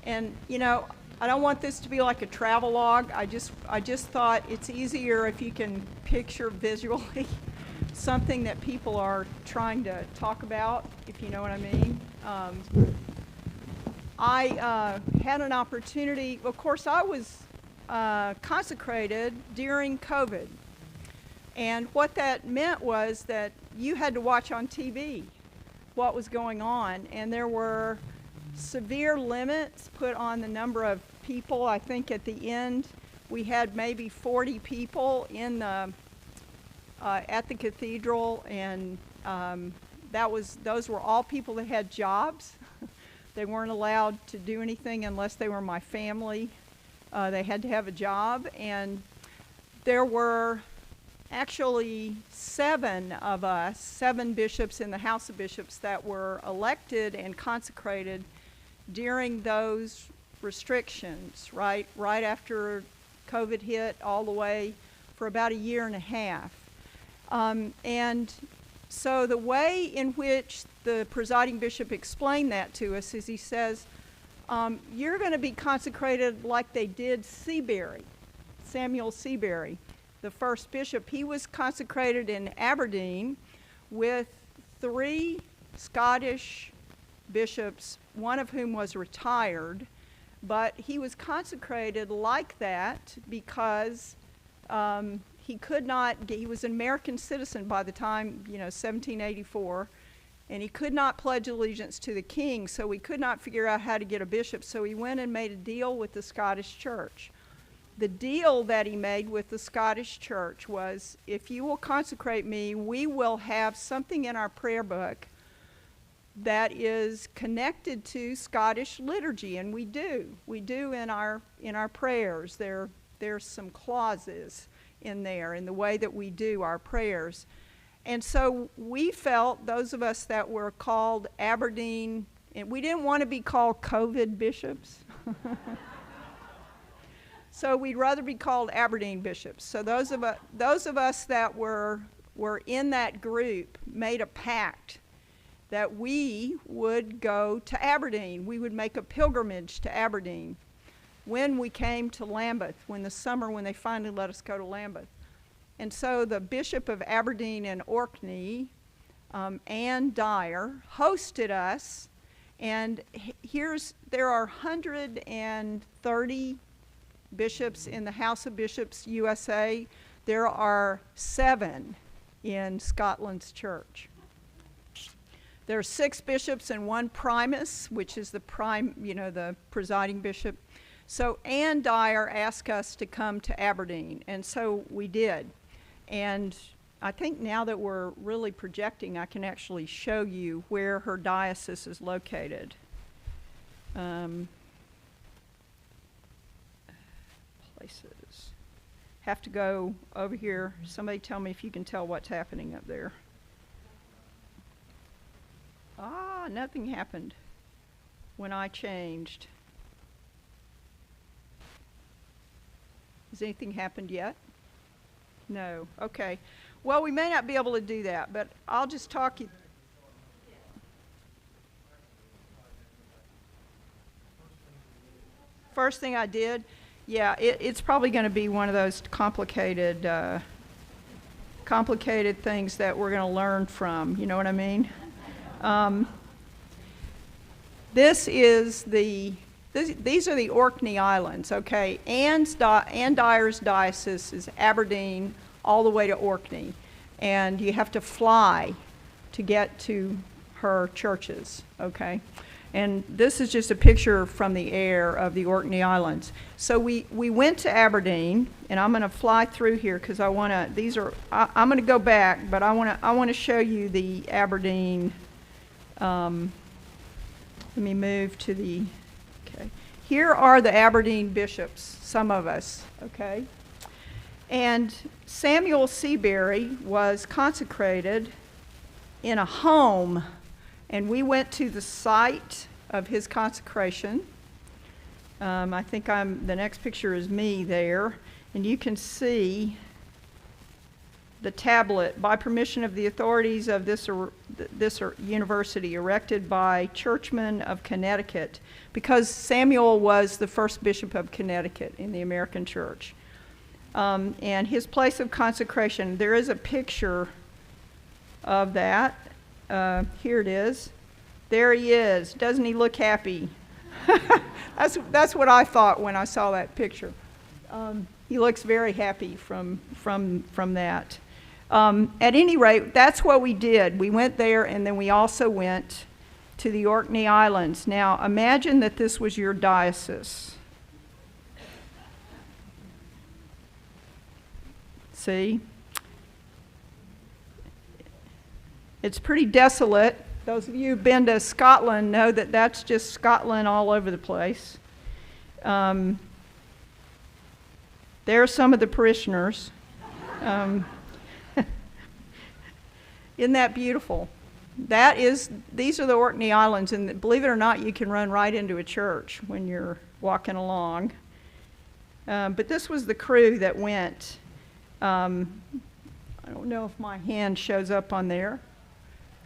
And, you know, I don't want this to be like a travelogue. I just thought it's easier if you can picture visually something that people are trying to talk about, if you know what I mean. I had an opportunity, of course, I was consecrated during COVID. And what that meant was that you had to watch on TV what was going on. And there were severe limits put on the number of people. I think at the end we had maybe 40 people in the at the cathedral, and those were all people that had jobs. They weren't allowed to do anything unless they were my family. They had to have a job, and there were actually 7 of us, 7 bishops in the House of Bishops that were elected and consecrated during those restrictions, right after COVID hit, all the way for about a year and a half. And so the way in which the presiding bishop explained that to us is he says, you're going to be consecrated like they did Samuel Seabury, the first bishop. He was consecrated in Aberdeen with 3 Scottish bishops, one of whom was retired, but he was consecrated like that because he was an American citizen by the time, 1784, and he could not pledge allegiance to the king, so he could not figure out how to get a bishop, so he went and made a deal with the Scottish Church. The deal that he made with the Scottish Church was, if you will consecrate me, we will have something in our prayer book that is connected to Scottish liturgy, and we do in our prayers. There's some clauses in there in the way that we do our prayers. And so we felt, those of us that were called Aberdeen, and we didn't want to be called COVID bishops. So we'd rather be called Aberdeen bishops. So those of us that were in that group made a pact that we would go to Aberdeen. We would make a pilgrimage to Aberdeen when we came to Lambeth, when they finally let us go to Lambeth. And so the Bishop of Aberdeen and Orkney, Anne Dyer, hosted us. And there are 130 bishops in the House of Bishops USA. There are 7 in Scotland's church. There are 6 bishops and 1 primus, which is the presiding bishop. So Anne Dyer asked us to come to Aberdeen, and so we did. And I think now that we're really projecting, I can actually show you where her diocese is located. Places. Have to go over here. Somebody tell me if you can tell what's happening up there. Nothing happened when I changed. Has anything happened yet? No. Okay. Well, we may not be able to do that, but I'll just talk you. First thing I did, yeah, it's probably going to be one of those complicated things that we're going to learn from. You know what I mean? These are the Orkney Islands, okay? Anne Dyer's diocese is Aberdeen all the way to Orkney, and you have to fly to get to her churches, okay? And this is just a picture from the air of the Orkney Islands. So we went to Aberdeen, and I'm going to fly through here because I want to. I'm going to go back, but I want to show you the Aberdeen. Let me move to the. Okay, here are the Aberdeen bishops. Some of us, okay. And Samuel Seabury was consecrated in a home. And we went to the site of his consecration. I think the next picture is me there. And you can see the tablet, by permission of the authorities of this university, erected by churchmen of Connecticut, because Samuel was the first bishop of Connecticut in the American church. And his place of consecration, there is a picture of that. Here it is. There he is. Doesn't he look happy? That's what I thought when I saw that picture. He looks very happy from that. At any rate, that's what we did. We went there, and then we also went to the Orkney Islands. Now, imagine that this was your diocese. See? It's pretty desolate. Those of you who've been to Scotland know that that's just Scotland all over the place. There are some of the parishioners. Isn't that beautiful? These are the Orkney Islands, and believe it or not, you can run right into a church when you're walking along. But this was the crew that went. I don't know if my hand shows up on there.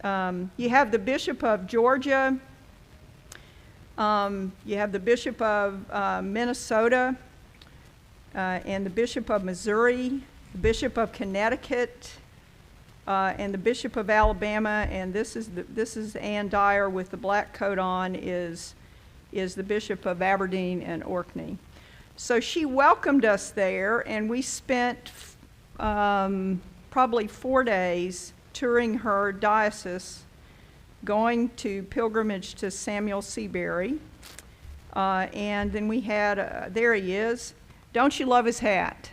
You have the Bishop of Georgia. You have the Bishop of Minnesota, and the Bishop of Missouri, the Bishop of Connecticut, and the Bishop of Alabama. And this is Ann Dyer with the black coat on, is the Bishop of Aberdeen and Orkney. So she welcomed us there, and we spent probably 4 days touring her diocese, going to pilgrimage to Samuel Seabury. And then we had, there he is. Don't you love his hat?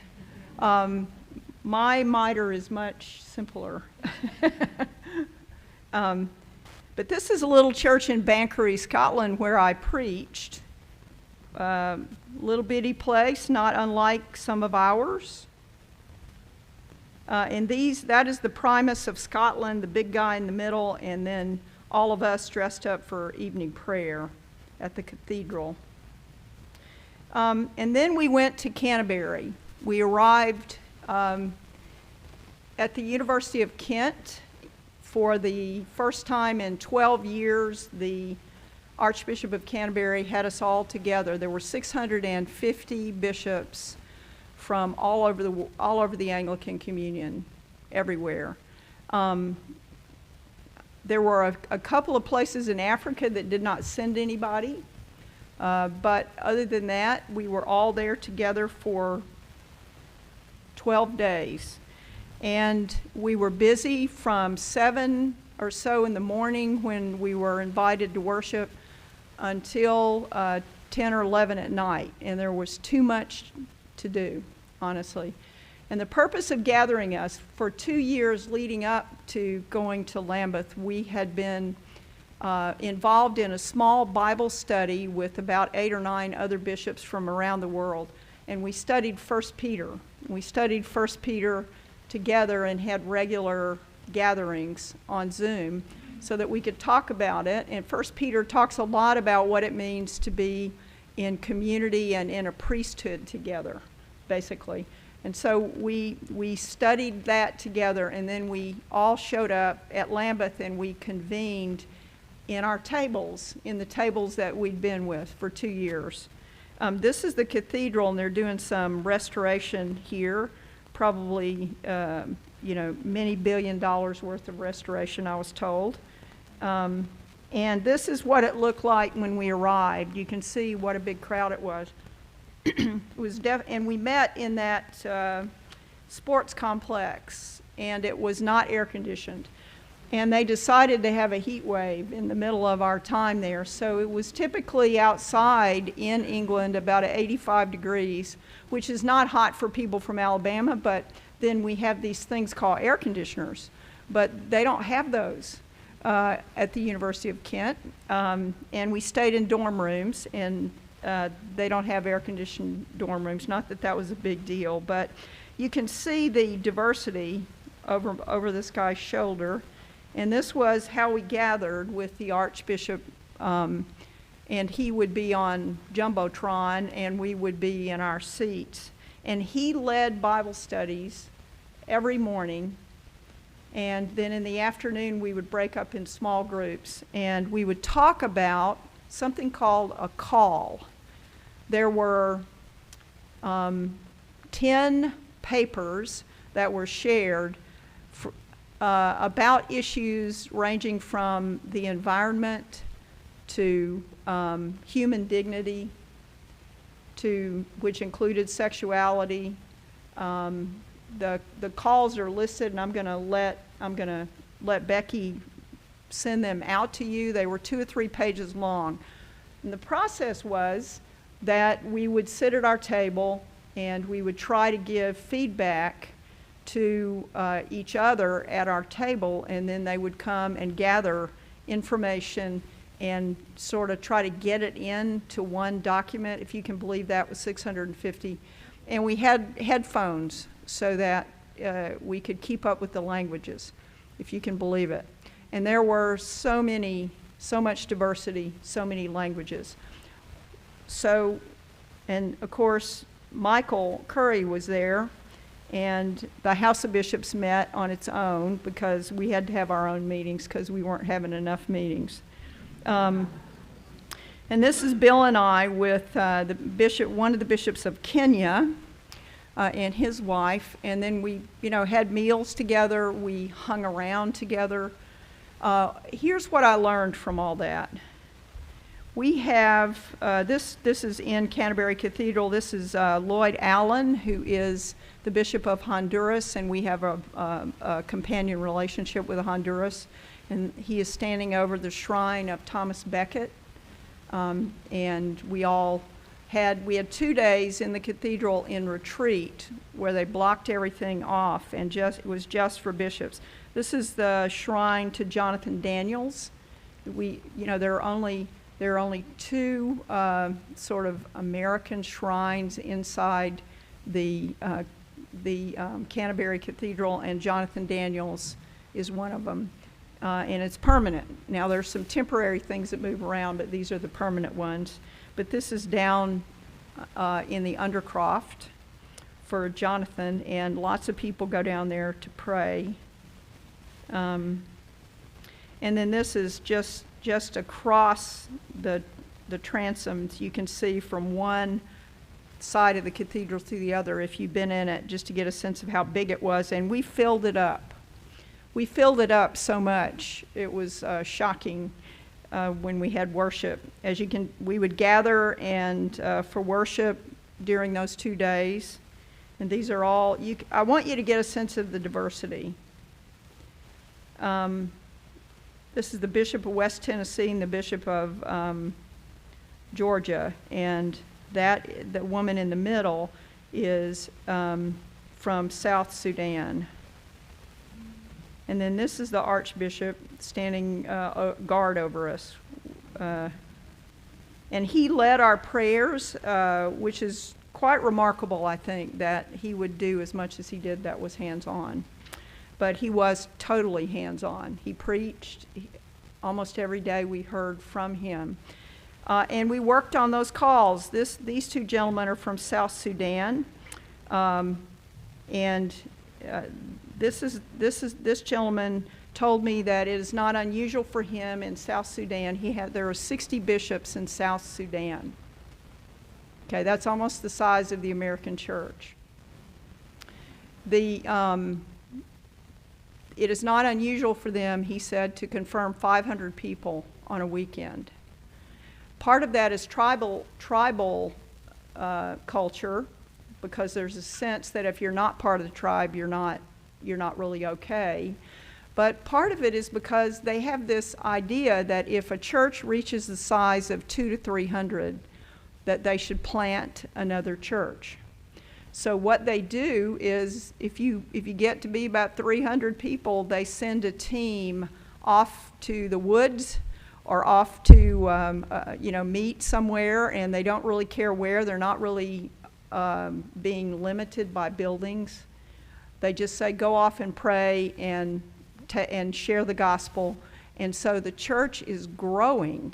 My mitre is much simpler. But this is a little church in Banchory, Scotland, where I preached. Little bitty place, not unlike some of ours. And that is the Primus of Scotland, the big guy in the middle, and then all of us dressed up for evening prayer at the cathedral. And then we went to Canterbury. We arrived at the University of Kent for the first time in 12 years. The Archbishop of Canterbury had us all together. There were 650 bishops from all over the Anglican Communion, everywhere. There were a couple of places in Africa that did not send anybody, but other than that, we were all there together for 12 days. And we were busy from 7 or so in the morning when we were invited to worship until 10 or 11 at night, and there was too much to do, honestly. And the purpose of gathering us, for 2 years leading up to going to Lambeth, we had been involved in a small Bible study with about 8 or 9 other bishops from around the world. And we studied 1 Peter. We studied 1 Peter together and had regular gatherings on Zoom so that we could talk about it. And 1 Peter talks a lot about what it means to be in community and in a priesthood together, basically. And so we studied that together, and then we all showed up at Lambeth and we convened in our tables, in the tables that we'd been with for 2 years. This is the cathedral, and they're doing some restoration here, probably many $1 billion worth of restoration, I was told. And this is what it looked like when we arrived. You can see what a big crowd it was. And we met in that sports complex, and it was not air conditioned. And they decided to have a heat wave in the middle of our time there. So it was typically outside in England about 85 degrees, which is not hot for people from Alabama, but then we have these things called air conditioners. But they don't have those at the University of Kent. And we stayed in dorm rooms, and they don't have air-conditioned dorm rooms. Not that that was a big deal, but you can see the diversity over this guy's shoulder. And this was how we gathered with the Archbishop, and he would be on Jumbotron, and we would be in our seats. And he led Bible studies every morning. And then in the afternoon, we would break up in small groups, and we would talk about something called a call. There were 10 papers that were shared about issues ranging from the environment to human dignity, which included sexuality. The calls are listed, and I'm going to let Becky send them out to you. They were 2 or 3 pages long. And the process was that we would sit at our table and we would try to give feedback to each other at our table, and then they would come and gather information and sort of try to get it into one document, if you can believe that, was 650. And we had headphones so that we could keep up with the languages, if you can believe it. And there were so much diversity, so many languages. So, and of course, Michael Curry was there, and the House of Bishops met on its own because we had to have our own meetings because we weren't having enough meetings. And this is Bill and I with one of the bishops of Kenya and his wife, and then we, had meals together. We hung around together. Here's what I learned from all that. We have, this is in Canterbury Cathedral. This is Lloyd Allen, who is the Bishop of Honduras, and we have a companion relationship with Honduras. And he is standing over the shrine of Thomas Becket. And we had 2 days in the cathedral in retreat where they blocked everything off, and it was just for bishops. This is the shrine to Jonathan Daniels. There are only 2 sort of American shrines inside the Canterbury Cathedral, and Jonathan Daniels is one of them, and it's permanent. Now there's some temporary things that move around, but these are the permanent ones. But this is down in the Undercroft for Jonathan, and lots of people go down there to pray. And then this is just across the transoms. You can see from one side of the cathedral to the other if you've been in it, just to get a sense of how big it was. And we filled it up. We filled it up so much. It was shocking when we had worship. We would gather and for worship during those 2 days. And these are all, I want you to get a sense of the diversity. This is the Bishop of West Tennessee and the Bishop of Georgia, and the woman in the middle is from South Sudan. And then this is the Archbishop standing guard over us. And he led our prayers, which is quite remarkable, I think, that he would do as much as he did that was hands-on. But he was totally hands-on. He preached. Almost every day we heard from him. And we worked on those calls. These 2 gentlemen are from South Sudan. This gentleman told me that it is not unusual for him in South Sudan. There are 60 bishops in South Sudan. Okay, that's almost the size of the American church. It is not unusual for them, he said, to confirm 500 people on a weekend. Part of that is tribal culture, because there's a sense that if you're not part of the tribe, you're not really okay. But part of it is because they have this idea that if a church reaches the size of 200 to 300, that they should plant another church. So what they do is, if you get to be about 300 people, they send a team off to the woods or off to meet somewhere, and they don't really care where. They're not really being limited by buildings. They just say, go off and pray and share the gospel. And so the church is growing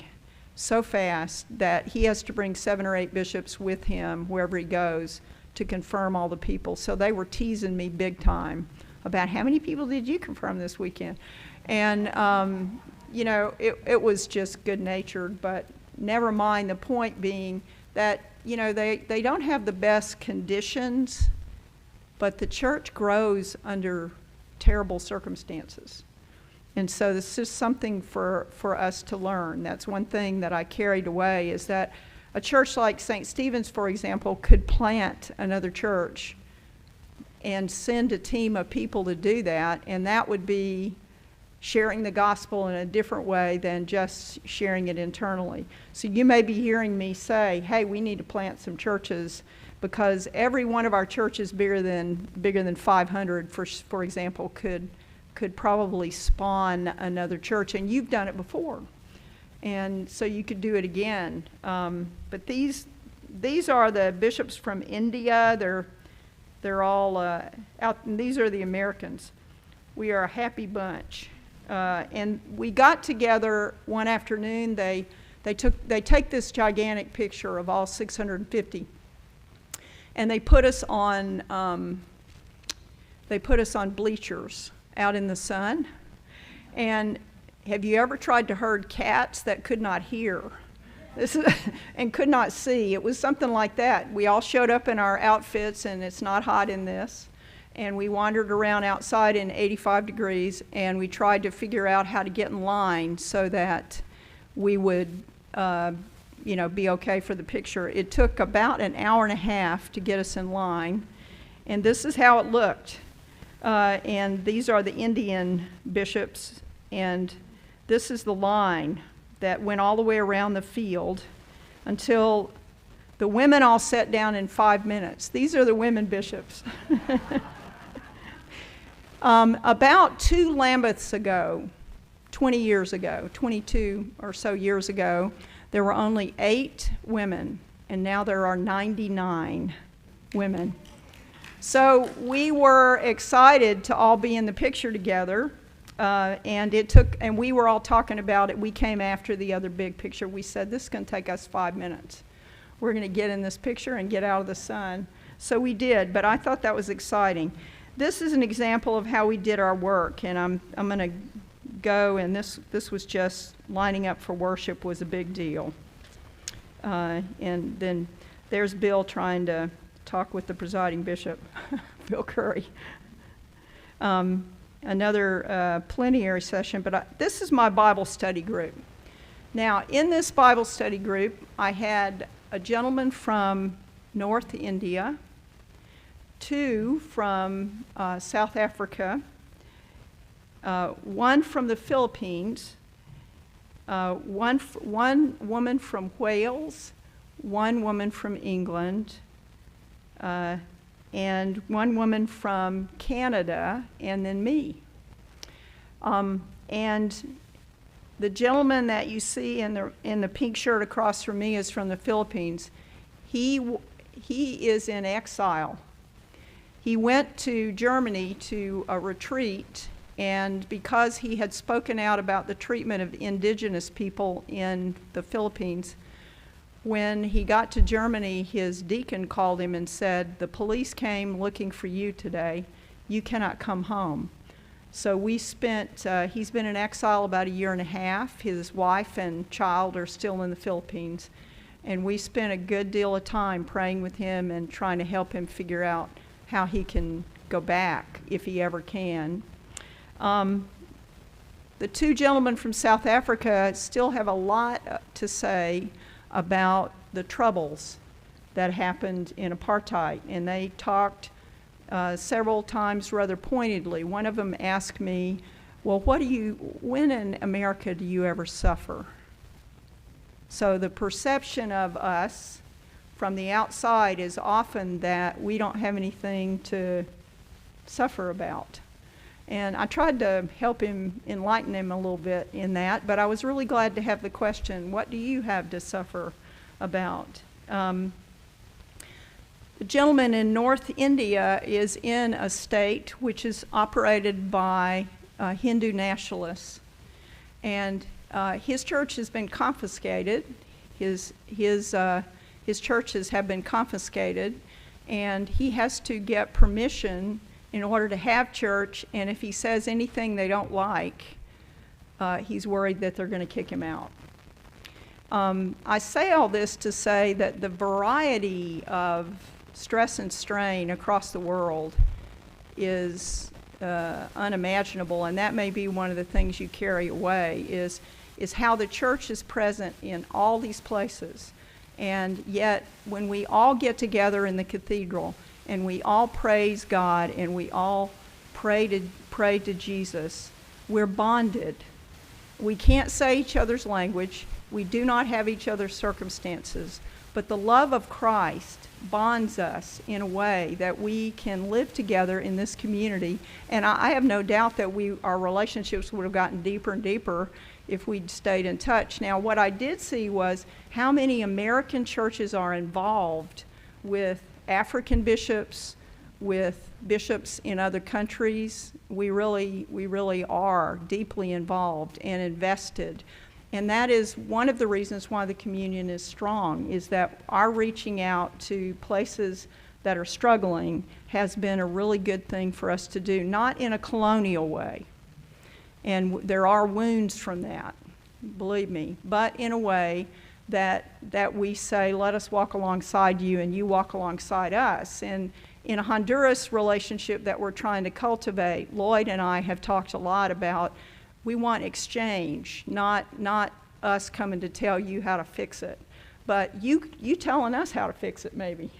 so fast that he has to bring 7 or 8 bishops with him wherever he goes to confirm all the people. So they were teasing me big time about how many people did you confirm this weekend? And, you know, it was just good-natured, but never mind, the point being that, you know, they don't have the best conditions, but the church grows under terrible circumstances. And so this is something for us to learn. That's one thing that I carried away, is that a church like St. Stephen's, for example, could plant another church and send a team of people to do that, and that would be sharing the gospel in a different way than just sharing it internally. So you may be hearing me say, hey, we need to plant some churches, because every one of our churches bigger than 500, for example, could probably spawn another church, and you've done it before. And so you could do it again. But these are the bishops from India. They're all out, and these are the Americans. We are a happy bunch. And we got together one afternoon. They take this gigantic picture of all 650, and they put us on bleachers out in the sun. And have you ever tried to herd cats that could not hear and could not see? It was something like that. We all showed up in our outfits, and it's not hot in this. And we wandered around outside in 85 degrees, and we tried to figure out how to get in line so that we would, you know, be okay for the picture. It took about an hour and a half to get us in line, and this is how it looked. And these are the Indian bishops, and this is the line that went all the way around the field until the women all sat down in 5 minutes. These are the women bishops. About 2 Lambeths ago, 20 years ago, 22 or so years ago, there were only 8 women, and now there are 99 women. So we were excited to all be in the picture together, and we were all talking about it. We came after the other big picture. We said, this is going to take us 5 minutes. We're going to get in this picture and get out of the sun. So we did, but I thought that was exciting. This is an example of how we did our work, and I'm going to go, and this was just lining up for worship was a big deal. And then there's Bill trying to talk with the presiding bishop, Bill Curry. Another plenary session, but this is my Bible study group. Now, in this Bible study group, I had a gentleman from North India, 2 from South Africa, 1 from the Philippines, one woman from Wales, 1 woman from England, and 1 woman from Canada, and then me. And the gentleman that you see in the pink shirt across from me is from the Philippines. He is in exile. He went to Germany to a retreat, and because he had spoken out about the treatment of indigenous people in the Philippines, when he got to Germany, his deacon called him and said, the police came looking for you today. You cannot come home. So he's been in exile about 1.5 years. His wife and child are still in the Philippines. And we spent a good deal of time praying with him and trying to help him figure out how he can go back, if he ever can. The 2 gentlemen from South Africa still have a lot to say about the troubles that happened in apartheid, and they talked several times rather pointedly. One of them asked me, well, when in America do you ever suffer? So the perception of us from the outside is often that we don't have anything to suffer about. And I tried to help him, enlighten him a little bit in that, but I was really glad to have the question, what do you have to suffer about? The gentleman in North India is in a state which is operated by Hindu nationalists, and his church has been confiscated. His churches have been confiscated. and he has to get permission in order to have church, and if he says anything they don't like, he's worried that they're going to kick him out. I say all this to say that the variety of stress and strain across the world is unimaginable, and that may be one of the things you carry away is how the church is present in all these places. And yet, when we all get together in the cathedral and we all praise God and we all pray to Jesus, we're bonded. We can't say each other's language. We do not have each other's circumstances. But the love of Christ bonds us in a way that we can live together in this community. And I have no doubt that our relationships would have gotten deeper and deeper if we'd stayed in touch. Now, what I did see was how many American churches are involved with African bishops, with bishops in other countries. We really are deeply involved and invested. And that is one of the reasons why the communion is strong, is that our reaching out to places that are struggling has been a really good thing for us to do, not in a colonial way. And there are wounds from that, believe me, but in a way that we say, let us walk alongside you and you walk alongside us. And in a Honduras relationship that we're trying to cultivate, Lloyd and I have talked a lot about we want exchange, not us coming to tell you how to fix it, but you telling us how to fix it maybe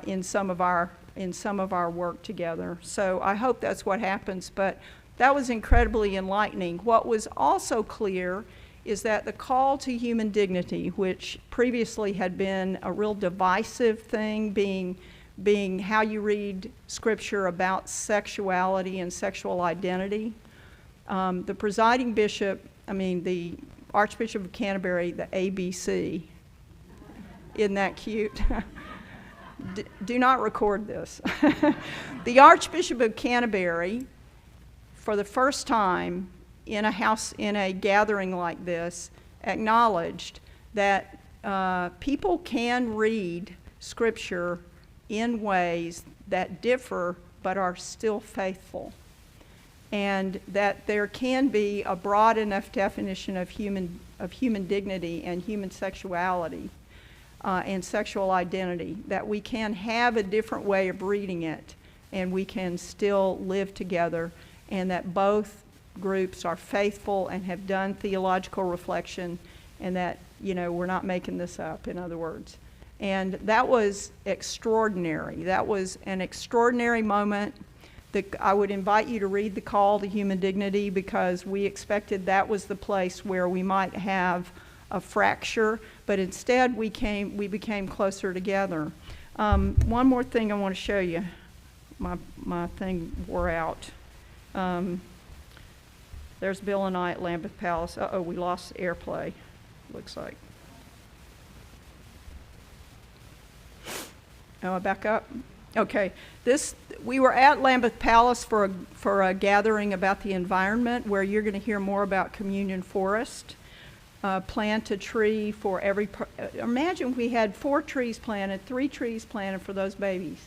in some of our work together. So I hope that's what happens, but that was incredibly enlightening. What was also clear is that the call to human dignity, which previously had been a real divisive thing, being how you read scripture about sexuality and sexual identity, the presiding bishop, the Archbishop of Canterbury, the ABC, isn't that cute? Do not record this. The Archbishop of Canterbury, for the first time in a gathering like this, acknowledged that people can read scripture in ways that differ but are still faithful, and that there can be a broad enough definition of human dignity and human sexuality and sexual identity that we can have a different way of reading it and we can still live together, and that both groups are faithful and have done theological reflection, and that we're not making this up, in other words. And that was extraordinary. That was an extraordinary moment. I would invite you to read the call to human dignity, because we expected that was the place where we might have a fracture, but instead we became closer together. One more thing I want to show you. My thing wore out. There's Bill and I at Lambeth Palace. Uh-oh, we lost airplay, looks like. Oh, I back up? Okay. We were at Lambeth Palace for a gathering about the environment, where you're going to hear more about Communion Forest. Plant a tree for every... Imagine we had 4 trees planted, 3 trees planted for those babies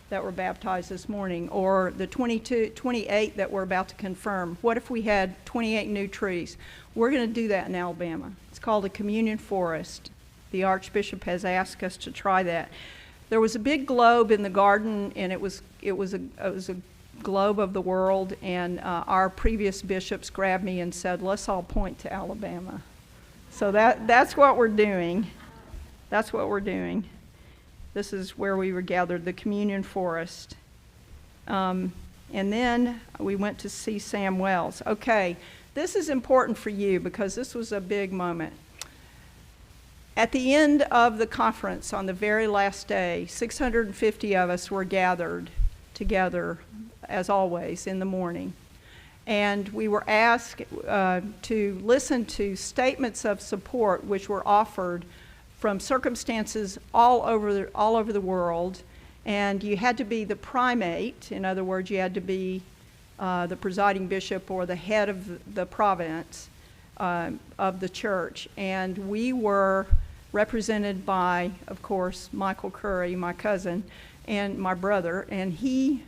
that were baptized this morning, or the 28 that we're about to confirm. What if we had 28 new trees? We're going to do that in Alabama. It's called a Communion Forest. The Archbishop has asked us to try that. There was a big globe in the garden, and it was a globe of the world, and our previous bishops grabbed me and said, let's all point to Alabama. So that's what we're doing. That's what we're doing. This is where we were gathered, the Communion Forest. And then we went to see Sam Wells. Okay, this is important for you because this was a big moment. At the end of the conference, on the very last day, 650 of us were gathered together, as always, in the morning. And we were asked to listen to statements of support which were offered from circumstances all over the world. And you had to be the primate. In other words, you had to be the presiding bishop or the head of the province of the church. And we were represented by, of course, Michael Curry, my cousin, and my brother, and he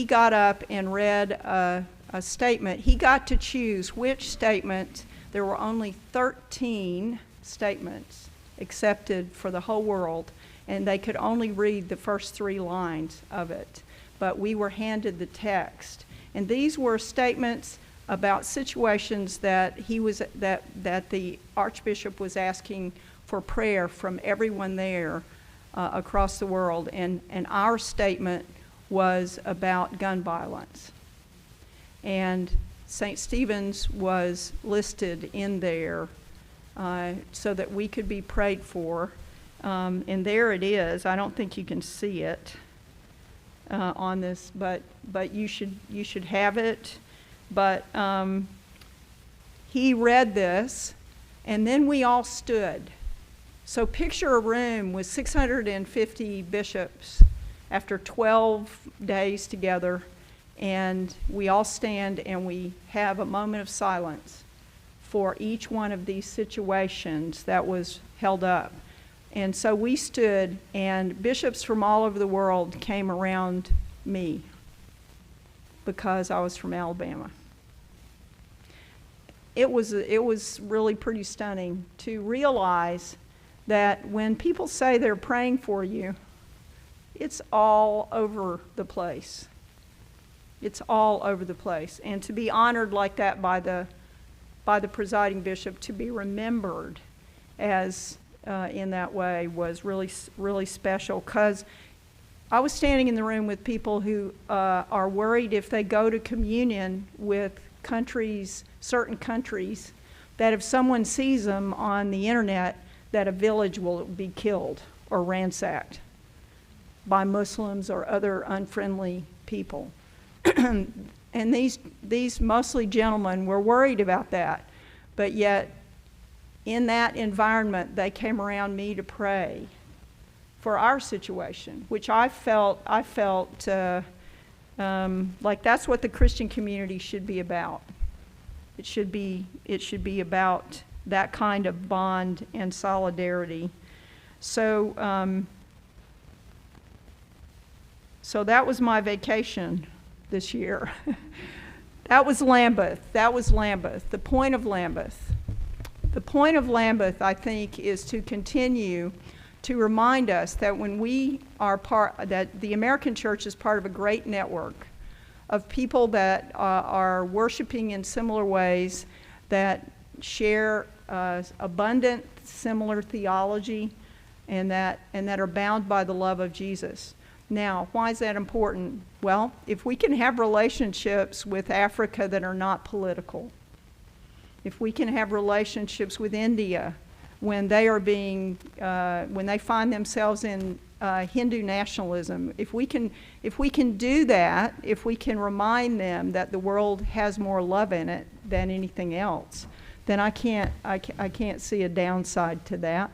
got up and read a statement. He got to choose which statement. There were only 13 statements accepted for the whole world, and they could only read the first 3 lines of it. But we were handed the text, and these were statements about situations that that the Archbishop was asking for prayer from everyone there across the world, and our statement was about gun violence. And St. Stephen's was listed in there so that we could be prayed for. And there it is. I don't think you can see it on this, but you should have it. But he read this, and then we all stood. So picture a room with 650 bishops after 12 days together, and we all stand and we have a moment of silence for each one of these situations that was held up. And so we stood, and bishops from all over the world came around me because I was from Alabama. It was really pretty stunning to realize that when people say they're praying for you, it's all over the place. It's all over the place. And to be honored like that by the presiding bishop, to be remembered as in that way, was really, really special, because I was standing in the room with people who are worried if they go to communion with certain countries, that if someone sees them on the internet, that a village will be killed or ransacked by Muslims or other unfriendly people. And these mostly gentlemen were worried about that, but yet in that environment they came around me to pray for our situation, which I felt like that's what the Christian community should be about. It should be about that kind of bond and solidarity. So that was my vacation this year. That was Lambeth. The point of Lambeth. The point of Lambeth, I think, is to continue to remind us that when we are that the American church is part of a great network of people that are worshiping in similar ways, that share abundant similar theology, and that are bound by the love of Jesus. Now, why is that important? Well, if we can have relationships with Africa that are not political, if we can have relationships with India when they are when they find themselves in Hindu nationalism, if we can do that, if we can remind them that the world has more love in it than anything else, then I can't see a downside to that.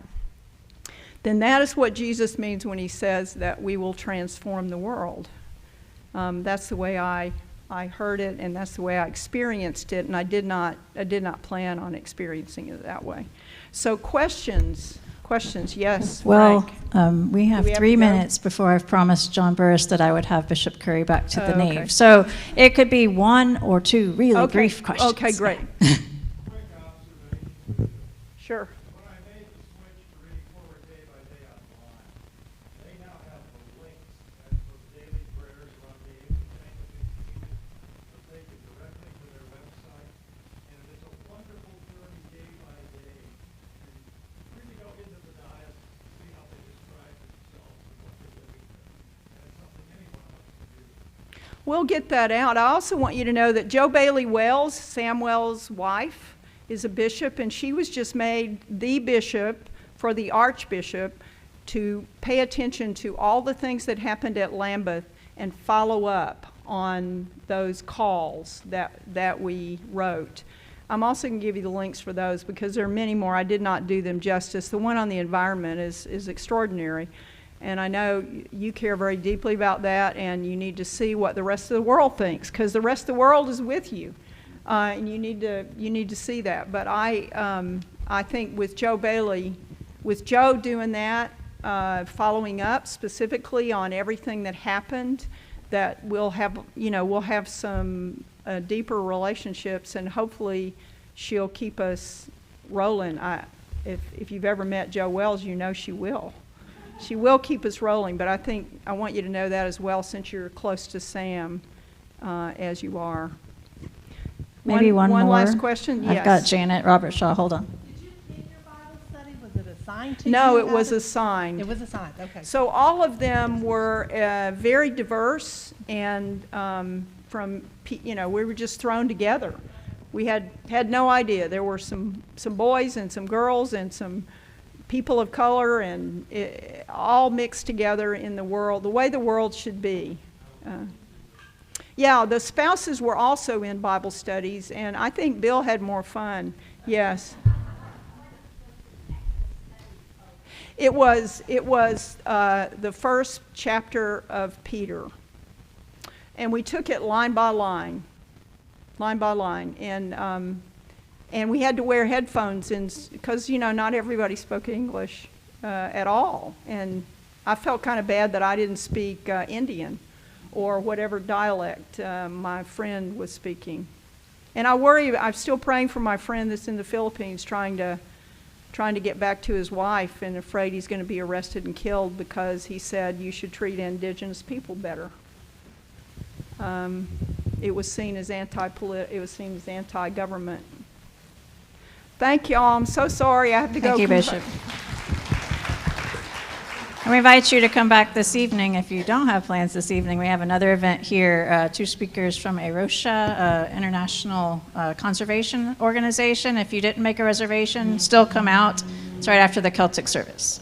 Then that is what Jesus means when he says that we will transform the world. That's the way I heard it, and that's the way I experienced it, and I did not plan on experiencing it that way. So questions, yes. Well, Frank. we have 3 minutes before I've promised John Burris that I would have Bishop Curry back to the nave. Okay. So it could be 1 or 2 really brief questions. Okay, great. Sure. When I made the switch to reading Forward Day by Day online, they now have the links for daily prayers on the that take you directly to their website, and it is a wonderful journey day by day to really go into the diocese and see how they describe themselves and what they're living there. And it's something anyone else can do. We'll get that out. I also want you to know that Jo Bailey Wells, Sam Wells' wife, is a bishop, and she was just made the bishop for the Archbishop to pay attention to all the things that happened at Lambeth and follow up on those calls that we wrote. I'm also going to give you the links for those because there are many more. I did not do them justice. The one on the environment is extraordinary, and I know you care very deeply about that, and you need to see what the rest of the world thinks, because the rest of the world is with you. And you need to see that. But I think with Jo Bailey, with Joe doing that, following up specifically on everything that happened, that we'll have some deeper relationships, and hopefully she'll keep us rolling. If you've ever met Joe Wells, you know she will. She will keep us rolling, but I want you to know that as well, since you're close to Sam, as you are. Maybe one more. last question? Yes. I've got Janet Robert Shaw. Hold on. Did you take your Bible study? Was it assigned to you? No, it How was did- assigned. It was assigned, okay. So all of them were very diverse, and we were just thrown together. We had no idea. There were some boys and some girls and some people of color, and all mixed together in the world, the way the world should be. Yeah, the spouses were also in Bible studies, and I think Bill had more fun. Yes. It was the first chapter of Peter, and we took it line by line, and we had to wear headphones because not everybody spoke English at all, and I felt kind of bad that I didn't speak Indian or whatever dialect my friend was speaking. And I worry. I'm still praying for my friend that's in the Philippines, trying to get back to his wife, and afraid he's going to be arrested and killed because he said you should treat indigenous people better. It was seen as anti-government. Thank y'all. I'm so sorry. I have to go. Thank you, Bishop. And we invite you to come back this evening if you don't have plans this evening. We have another event here, 2 speakers from AROSHA, International Conservation Organization. If you didn't make a reservation, still come out. It's right after the Celtic service.